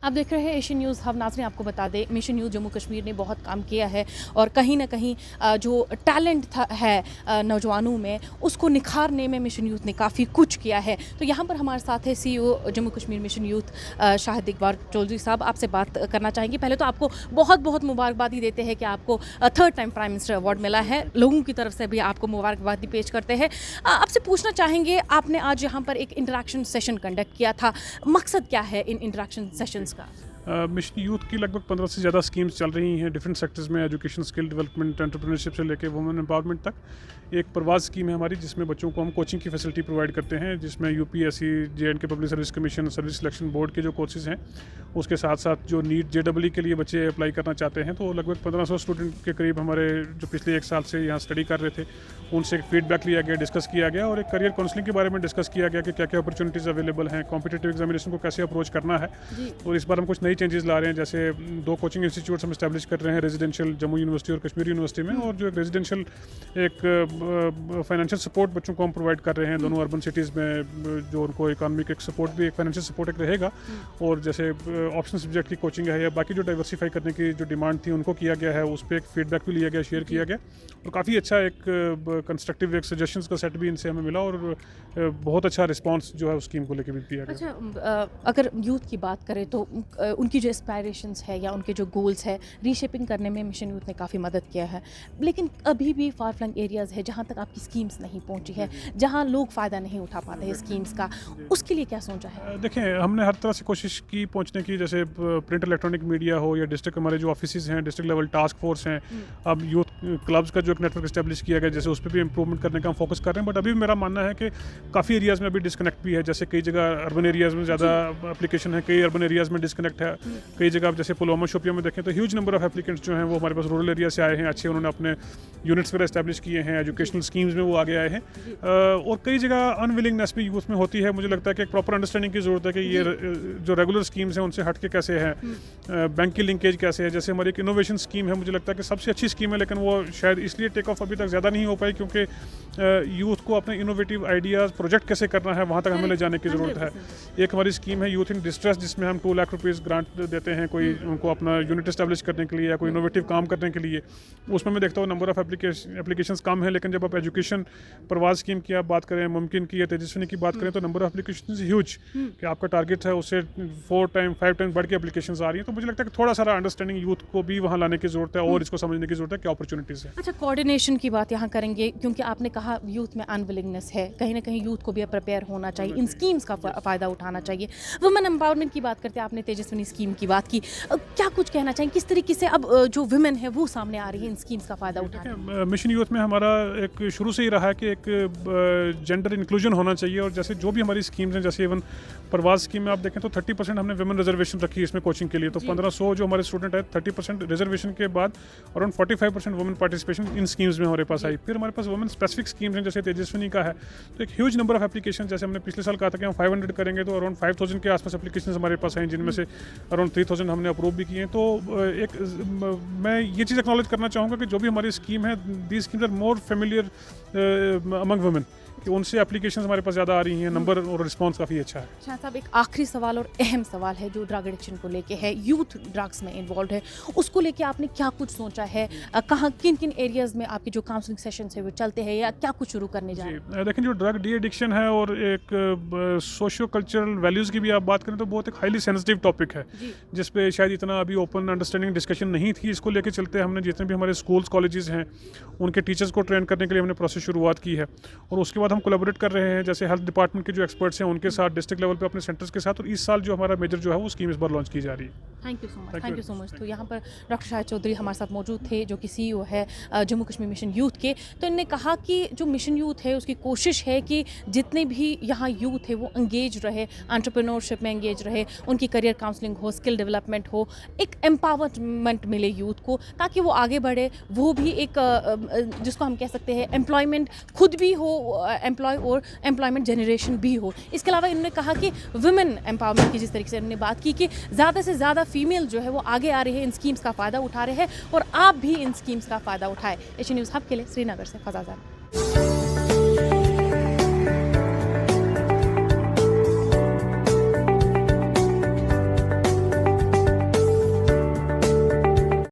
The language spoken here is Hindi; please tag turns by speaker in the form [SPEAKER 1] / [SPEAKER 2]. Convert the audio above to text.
[SPEAKER 1] आप देख रहे हैं एशियन न्यूज़ हब। नाज़रीन, आपको बता दें, मिशन न्यूज़ जम्मू कश्मीर ने बहुत काम किया है और कहीं ना कहीं जो टैलेंट है नौजवानों में, उसको निखारने में मिशन यूथ ने काफ़ी कुछ किया है। तो यहाँ पर हमारे साथ है CEO Jammu Kashmir mission youth Shahid Iqbal Chaudhary साहब। आपसे बात करना चाहेंगे। पहले तो आपको बहुत बहुत मुबारकबादी देते हैं कि आपको 3rd time prime minister award मिला है। लोगों की तरफ से भी आपको मुबारकबादी पेश करते हैं। आपसे पूछना चाहेंगे, आपने आज यहाँ पर एक इंटरेक्शन सेशन कंडक्ट किया था, मकसद क्या है इन इंटरेक्शन सेशंस का?
[SPEAKER 2] मिशन यूथ की लगभग 15 से ज़्यादा स्कीम्स चल रही हैं डिफरेंट सेक्टर्स में, एजुकेशन, स्किल डेवलपमेंट, एंटरप्रेन्योरशिप से लेकर वुमेन एम्पावरमेंट तक। एक प्रवास स्कीम है हमारी, जिसमें बच्चों को हम कोचिंग की फैसिलिटी प्रोवाइड करते हैं, जिसमें UPSC, JNK public service commission, service selection board के जो कोर्सेज हैं, उसके साथ साथ जो नीट JEE के लिए बच्चे अप्लाई करना चाहते हैं, तो लगभग 1500 स्टूडेंट के करीब हमारे जो पिछले 1 साल से यहाँ स्टडी कर रहे थे, उनसे एक फीडबैक लिया गया, डिस्कस किया गया और एक करियर काउंसलिंग के बारे में डिस्कस किया गया कि क्या क्या अपॉर्चुनिटीज़ अवेलेबल हैं, कॉम्पिटिटिव एग्जामिनेशन को कैसे अप्रोच करना है। और इस बार हम कुछ नई चेंजेस ला रहे हैं, जैसे 2 कोचिंग इंस्टीट्यूट्स हम इस्टेब्लिश कर रहे हैं, रेजिडेंशियल जम्मू यूनिवर्सिटी और कश्मीर यूनिवर्सिटी में, और जो एक रेजिडेंशियल एक फाइनेंशियल सपोर्ट बच्चों को हम प्रोवाइड कर रहे हैं दोनों अर्बन सिटीज़ में, जो उनको इकोनॉमिक एक सपोर्ट भी, एक फाइनेंशियल सपोर्ट एक रहेगा। और जैसे ऑप्शनल सब्जेक्ट की कोचिंग है या बाकी जो डाइवर्सिफाई करने की जो डिमांड थी उनको किया गया है, उस पर एक फीडबैक भी लिया गया, शेयर किया गया और काफ़ी अच्छा एक कंस्ट्रक्टिव एक सजेशंस का सेट भी इनसे हमें मिला और बहुत अच्छा रिस्पांस जो है उस स्कीम को लेकर भी दिया गया।
[SPEAKER 1] अच्छा, अगर यूथ की बात करें तो उनकी जो एस्पायरेशंस है या उनके जो गोल्स है, रीशेपिंग करने में मिशन यूथ ने काफ़ी मदद किया है, लेकिन अभी भी फार फ्लंग एरियाज़ है जहाँ तक आपकी स्कीम्स नहीं पहुँची है, जहाँ लोग फ़ायदा नहीं उठा पाते हैं स्कीम्स का, उसके लिए क्या सोचा है?
[SPEAKER 2] देखें, हमने हर तरह से कोशिश की पहुंचने की, जैसे प्रिंट इलेक्ट्रॉनिक मीडिया हो या डिस्ट्रिक्ट हमारे जो ऑफिसेज हैं, डिस्ट्रिक्ट लेवल टास्क फोर्स हैं, अब यूथ क्लब्स का जो एक नेटवर्क इस्टेब्लिश किया गया, जैसे उस पर भी इंप्रूवमेंट करने का हम फोकस कर रहे हैं। बट अभी मेरा मानना है कि काफ़ी एरियाज़ में अभी डिस्कनेक्ट भी है, जैसे कई जगह अर्बन एरियाज़ में ज़्यादा एप्लीकेशन है, कई अर्बन एरियाज़ में डिस्कनेक्ट है। कई जगह जैसे पुलवामा शोपिया में देखें तो ह्यूज नंबर ऑफ एप्लीकेंट्स जो हैं वो हमारे पास रूरल एरिया से आए हैं, अच्छे उन्होंने अपने यूनिट्स वगैरह इस्टेब्लिश किए हैं, एजुकेशनल स्कीम्स में वो आगे आए हैं। और कई जगह अनविलिंगनेस भी यूथ में होती है। मुझे लगता है कि एक प्रॉपर अंडरस्टैंडिंग की ज़रूरत है कि ये जो रेगुलर स्कीम्स हैं उनसे हट के कैसे है, बैंक की लिंकेज कैसे है। जैसे हमारी एक इनोवेशन स्कीम है, मुझे लगता है कि सबसे अच्छी स्कीम है, लेकिन वो शायद इसलिए टेक ऑफ अभी तक ज़्यादा नहीं हो पाई क्योंकि यूथ को अपने इनोवेटिव आइडियाज़ प्रोजेक्ट कैसे करना है वहाँ तक हमें ले जाने की ज़रूरत है। एक हमारी स्कीम है यूथ इन डिस्ट्रेस, जिसमें हम 2 लाख रुपीज़ ग्रांट देते हैं कोई उनको अपना यूनिट एस्टेब्लिश करने के लिए या कोई इनोवेटिव काम करने के लिए। उसमें मैं देखता हूँ नंबर ऑफ एप्लीकेशंस कम है, लेकिन जब आप एजुकेशन प्रवास स्कीम की आप बात करें, मुमकिन की या तेजस्विनी की बात करें, तो नंबर ऑफ एप्लीकेशन ह्यूज कि आपका टारगेट है उससे 4 टाइम 5 टाइम बढ़ के एप्लीकेशंस आ रही हैं। तो मुझे लगता है कि थोड़ा सारा अंडरस्टैंडिंग यूथ को भी वहाँ लाने की ज़रूरत है और इसको समझने की ज़रूरत है क्या अपॉर्चुनिटीज़ है।
[SPEAKER 1] अच्छा, कोऑर्डिनेशन की बात यहाँ करेंगे, क्योंकि आपने कहा यूथ में अनविलिंगनेस है, कहीं ना कहीं यूथ को भी प्रिपेयर होना चाहिए, इन स्कीम्स का फ़ायदा उठाना चाहिए। वुमेन एम्पावरमेंट की बात करते हैं, आपने तेजस्विनी स्कीम की बात की, क्या कुछ कहना चाहिए, किस तरीके से अब जो वुमेन है वो सामने आ रही है इन स्कीम्स का फ़ायदा उठाने?
[SPEAKER 2] मिशन यूथ में हमारा एक शुरू से ही रहा है कि एक जेंडर इंक्लूजन होना चाहिए। और जैसे जो भी हमारी स्कीम्स हैं, जैसे इवन प्रवास स्कीम में आप देखें तो 30% हमने वुमेन रिजर्वेशन रखी है इसमें कोचिंग के लिए। तो 1500 जो हमारे स्टूडेंट है, 30% रिजर्वेशन के बाद around 45% women participation in schemes में हमारे पास आई। फिर हमारे पास वुमेन स्पेसिफिक स्कीम्स हैं, जैसे तेजस्विनी का है, तो एक ह्यूज नंबर ऑफ एप्लीकेशन, जैसे हमने पिछले साल कहा था कि हम 500 करेंगे, तो अराउंड 5000 के आसपास एप्लीकेशन हमारे पास हैं, जिनमें से अराउंड 3000 हमने अप्रूव भी किए हैं। तो एक मैं ये चीज़ एक्नॉलेज करना चाहूँगा कि जो भी हमारी स्कीम है, the schemes are more familiar among women, कि उनसे एप्लीकेशंस हमारे पास ज़्यादा आ रही हैं, नंबर और रिस्पांस काफ़ी अच्छा है।
[SPEAKER 1] शाह साहब, एक आखिरी सवाल और अहम सवाल है जो ड्रग एडिक्शन को लेके है, यूथ ड्रग्स में इन्वॉल्व है, उसको लेके आपने क्या कुछ सोचा है? कहाँ किन किन एरियाज़ में आपके जो काउंसलिंग सेशंस है वो चलते हैं या क्या कुछ शुरू करने जा रहे हैं?
[SPEAKER 2] देखें, जो ड्रग डी एडिक्शन है और एक सोशियो कल्चरल वैल्यूज़ की भी आप बात करें तो बहुत एक हाईली सेंसिटिव टॉपिक है, जिस पे शायद इतना अभी ओपन अंडरस्टैंडिंग डिस्कशन नहीं थी। इसको लेके चलते हमने जितने भी हमारे स्कूल्स कॉलेजेस हैं उनके टीचर्स को ट्रेन करने के लिए हमने प्रोसेस शुरुआत की है। और उसके बाद हम कोलैबोरेट कर रहे हैं जैसे हेल्थ डिपार्टमेंट के जो एक्सपर्ट्स हैं उनके साथ, डिस्ट्रिक्ट लेवल पे अपने सेंटर्स के साथ। और इस साल जो हमारा मेजर जो है वो स्कीम इस बार लॉन्च की जा रही है।
[SPEAKER 1] Thank you so much, thank you so much. तो यहाँ पर डॉक्टर शाहिद चौधरी हमारे साथ मौजूद थे, जो कि CEO है जम्मू कश्मीर मिशन यूथ के। तो इन्होंने कहा कि जो मिशन यूथ है उसकी कोशिश है कि जितने भी यहाँ यूथ है वो एंगेज रहे, एंटरप्रेन्योरशिप में एंगेज रहे, उनकी करियर काउंसलिंग हो, स्किल डेवलपमेंट हो, एक एम्पावरमेंट मिले यूथ को, ताकि वो आगे बढ़े, वो भी एक जिसको हम कह सकते हैं एम्प्लॉयमेंट खुद भी हो, एम्प्लॉय और एम्प्लॉयमेंट जनरेशन भी हो। इसके अलावा इन्होंने कहा कि वुमेन एम्पावरमेंट की जिस तरीके से इन्होंने बात की कि ज़्यादा से ज़्यादा फीमेल जो है वो आगे आ रही है, इन स्कीम्स का फ़ायदा उठा रहे हैं और आप भी इन स्कीम्स का फ़ायदा उठाएं। एशियन न्यूज़ हब के लिए श्रीनगर से फज़ा जान।